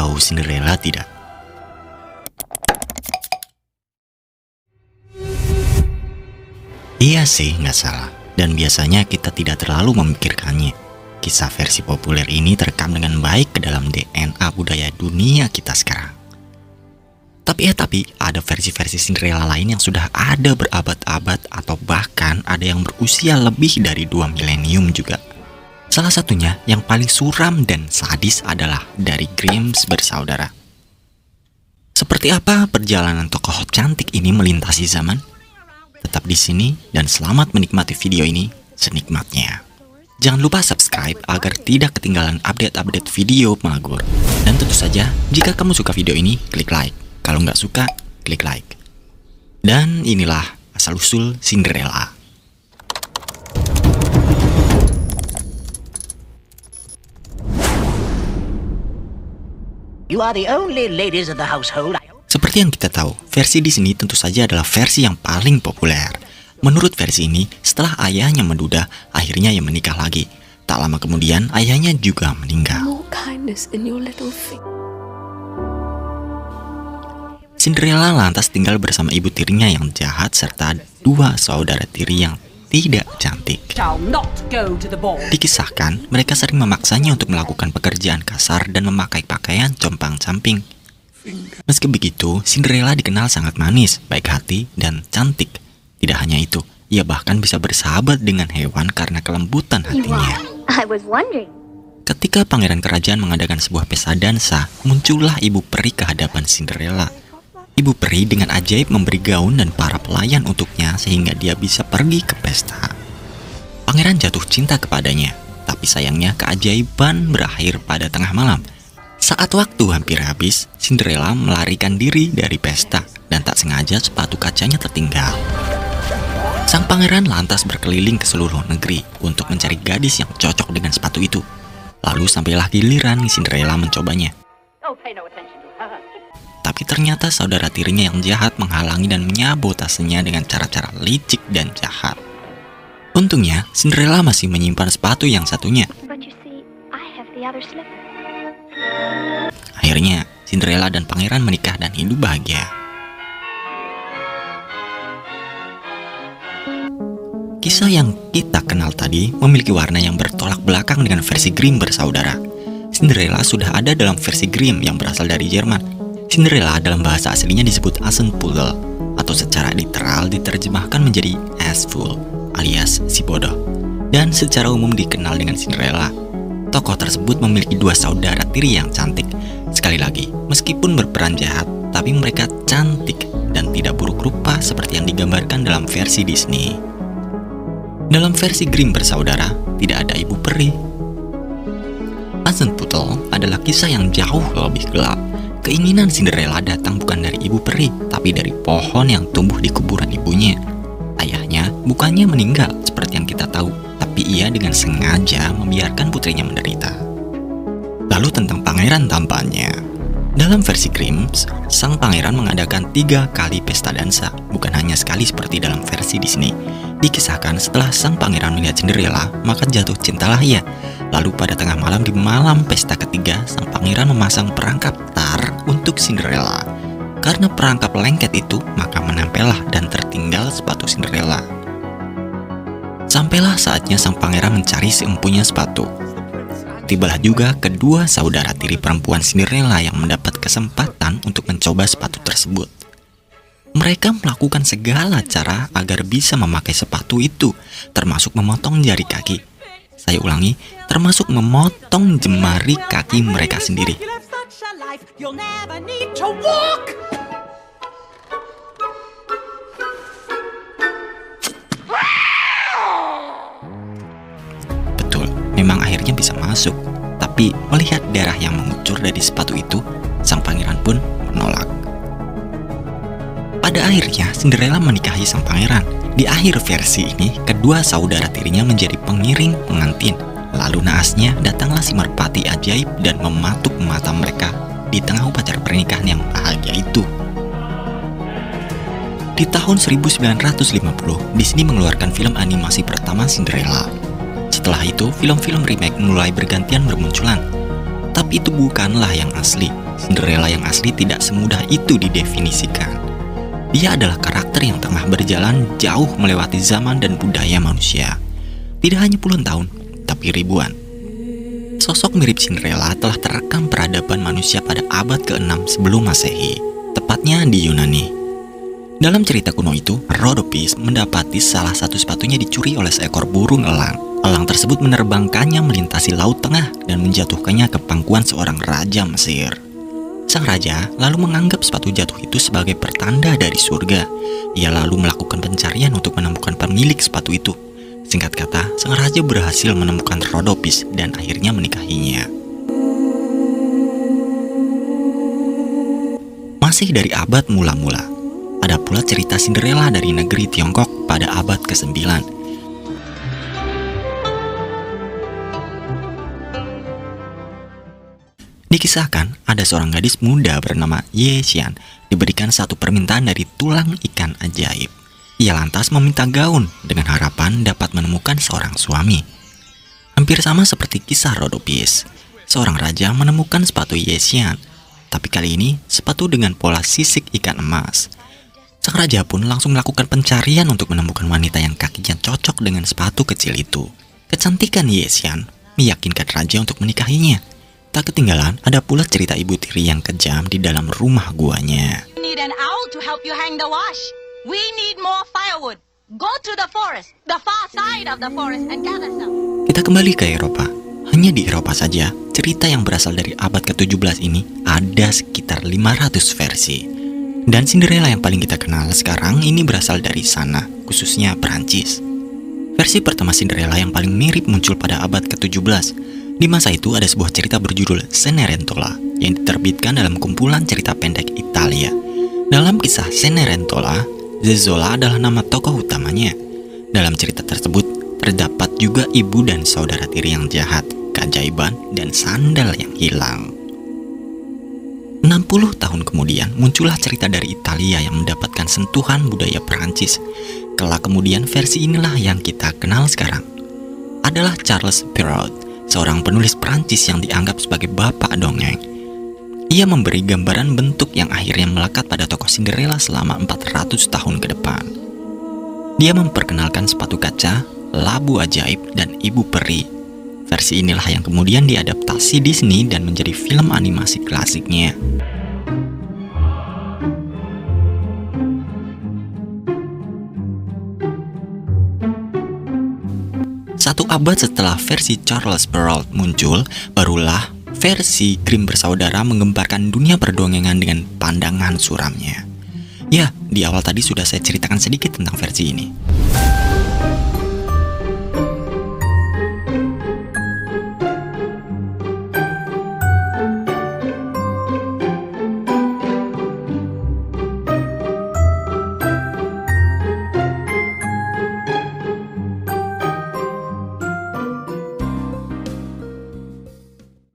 tahu Cinderella tidak? Iya sih, nggak salah. Dan biasanya kita tidak terlalu memikirkannya. Kisah versi populer ini terekam dengan baik ke dalam DNA budaya dunia kita sekarang. Tapi ada versi-versi Cinderella lain yang sudah ada berabad-abad atau bahkan ada yang berusia lebih dari 2 milenium juga. Salah satunya yang paling suram dan sadis adalah dari Grimms bersaudara. Seperti apa perjalanan tokoh cantik ini melintasi zaman? Tetap di sini dan selamat menikmati video ini senikmatnya. Jangan lupa subscribe agar tidak ketinggalan update-update video Magur. Dan tentu saja, jika kamu suka video ini, klik like. Kalau nggak suka, klik like. Dan inilah asal-usul Cinderella. You are the only ladies of the household. Seperti yang kita tahu, versi di sini tentu saja adalah versi yang paling populer. Menurut versi ini, setelah ayahnya menduda, akhirnya ia menikah lagi. Tak lama kemudian, ayahnya juga meninggal. Cinderella lantas tinggal bersama ibu tirinya yang jahat serta 2 saudara tiri yang tidak cantik. Dikisahkan, mereka sering memaksanya untuk melakukan pekerjaan kasar dan memakai pakaian compang-camping. Meski begitu, Cinderella dikenal sangat manis, baik hati, dan cantik. Tidak hanya itu, ia bahkan bisa bersahabat dengan hewan karena kelembutan hatinya. Ketika pangeran kerajaan mengadakan sebuah pesta dansa, muncullah ibu peri ke hadapan Cinderella. Ibu peri dengan ajaib memberi gaun dan para pelayan untuknya sehingga dia bisa pergi ke pesta. Pangeran jatuh cinta kepadanya, tapi sayangnya keajaiban berakhir pada tengah malam. Saat waktu hampir habis, Cinderella melarikan diri dari pesta dan tak sengaja sepatu kacanya tertinggal. Sang pangeran lantas berkeliling ke seluruh negeri untuk mencari gadis yang cocok dengan sepatu itu. Lalu sampailah giliran Cinderella mencobanya. Tapi ternyata saudara tirinya yang jahat menghalangi dan menyabotasenya dengan cara-cara licik dan jahat. Untungnya, Cinderella masih menyimpan sepatu yang satunya. Akhirnya, Cinderella dan pangeran menikah dan hidup bahagia. Kisah yang kita kenal tadi memiliki warna yang bertolak belakang dengan versi Grimm bersaudara. Cinderella sudah ada dalam versi Grimm yang berasal dari Jerman. Cinderella dalam bahasa aslinya disebut Asenputtel atau secara literal diterjemahkan menjadi Assfool alias si bodoh. Dan secara umum dikenal dengan Cinderella. Tokoh tersebut memiliki 2 saudara tiri yang cantik. Sekali lagi, meskipun berperan jahat, tapi mereka cantik dan tidak buruk rupa seperti yang digambarkan dalam versi Disney. Dalam versi Grimm bersaudara, tidak ada ibu peri. Asenputtel adalah kisah yang jauh lebih gelap. Keinginan Cinderella datang bukan dari ibu peri, tapi dari pohon yang tumbuh di kuburan ibunya. Ayahnya bukannya meninggal seperti yang kita tahu, tapi ia dengan sengaja membiarkan putrinya menderita. Lalu tentang pangeran tampannya. Dalam versi Grimm, sang pangeran mengadakan 3 kali pesta dansa, bukan hanya sekali seperti dalam versi Disney. Dikisahkan setelah sang pangeran melihat Cinderella, maka jatuh cintalah ia. Lalu pada tengah malam di malam pesta ketiga, sang pangeran memasang perangkap tar untuk Cinderella. Karena perangkap lengket itu, maka menempellah dan tertinggal sepatu Cinderella. Sampailah saatnya sang pangeran mencari seempunya sepatu. Tibalah juga kedua saudara tiri perempuan Cinderella yang mendapat kesempatan untuk mencoba sepatu tersebut. Mereka melakukan segala cara agar bisa memakai sepatu itu, termasuk memotong jari kaki. Saya ulangi, termasuk memotong jemari kaki mereka sendiri. Betul, memang akhirnya bisa masuk. Tapi melihat darah yang mengucur dari sepatu itu, sang pangeran pun menolak. Pada akhirnya, Cinderella menikahi sang pangeran. Di akhir versi ini, kedua saudara tirinya menjadi pengiring pengantin. Lalu naasnya datanglah si merpati ajaib dan mematuk mata mereka di tengah upacara pernikahan yang bahagia itu. Di tahun 1950, Disney mengeluarkan film animasi pertama Cinderella. Setelah itu, film-film remake mulai bergantian bermunculan. Tapi itu bukanlah yang asli. Cinderella yang asli tidak semudah itu didefinisikan. Dia adalah karakter yang tengah berjalan jauh melewati zaman dan budaya manusia. Tidak hanya puluhan tahun, tapi ribuan. Sosok mirip Cinderella telah terekam peradaban manusia pada abad ke-6 sebelum Masehi, tepatnya di Yunani. Dalam cerita kuno itu, Rhodopis mendapati salah satu sepatunya dicuri oleh seekor burung elang. Elang tersebut menerbangkannya melintasi Laut Tengah dan menjatuhkannya ke pangkuan seorang raja Mesir. Sang raja lalu menganggap sepatu jatuh itu sebagai pertanda dari surga. Ia lalu melakukan pencarian untuk menemukan pemilik sepatu itu. Singkat kata, sang raja berhasil menemukan Rhodopis dan akhirnya menikahinya. Masih dari abad mula-mula, ada pula cerita Cinderella dari negeri Tiongkok pada abad ke-9. Dikisahkan, ada seorang gadis muda bernama Ye Xian diberikan satu permintaan dari tulang ikan ajaib. Ia lantas meminta gaun dengan harapan dapat menemukan seorang suami. Hampir sama seperti kisah Rhodopis, seorang raja menemukan sepatu Ye Xian, tapi kali ini sepatu dengan pola sisik ikan emas. Sang raja pun langsung melakukan pencarian untuk menemukan wanita yang kakinya cocok dengan sepatu kecil itu. Kecantikan Ye Xian meyakinkan raja untuk menikahinya. Tak ketinggalan, ada pula cerita ibu tiri yang kejam di dalam rumah guanya. We need an owl to help you hang the wash. We need more firewood. Go to the forest, the far side of the forest, and gather some. Kita kembali ke Eropa. Hanya di Eropa saja, cerita yang berasal dari abad ke-17 ini ada sekitar 500 versi. Dan Cinderella yang paling kita kenal sekarang ini berasal dari sana, khususnya Perancis. Versi pertama Cinderella yang paling mirip muncul pada abad ke-17. Di masa itu ada sebuah cerita berjudul Cenerentola yang diterbitkan dalam kumpulan cerita pendek Italia. Dalam kisah Cenerentola, Zezzola adalah nama tokoh utamanya. Dalam cerita tersebut, terdapat juga ibu dan saudara tiri yang jahat, keajaiban, dan sandal yang hilang. 60 tahun kemudian muncullah cerita dari Italia yang mendapatkan sentuhan budaya Perancis. Kelak kemudian versi inilah yang kita kenal sekarang. Adalah Charles Perrault, seorang penulis Prancis yang dianggap sebagai bapak dongeng. Ia memberi gambaran bentuk yang akhirnya melekat pada tokoh Cinderella selama 400 tahun ke depan. Dia memperkenalkan sepatu kaca, labu ajaib, dan ibu peri. Versi inilah yang kemudian diadaptasi Disney dan menjadi film animasi klasiknya. Satu abad setelah versi Charles Perrault muncul, barulah versi Grimm bersaudara menggemparkan dunia perdongengan dengan pandangan suramnya. Ya, di awal tadi sudah saya ceritakan sedikit tentang versi ini.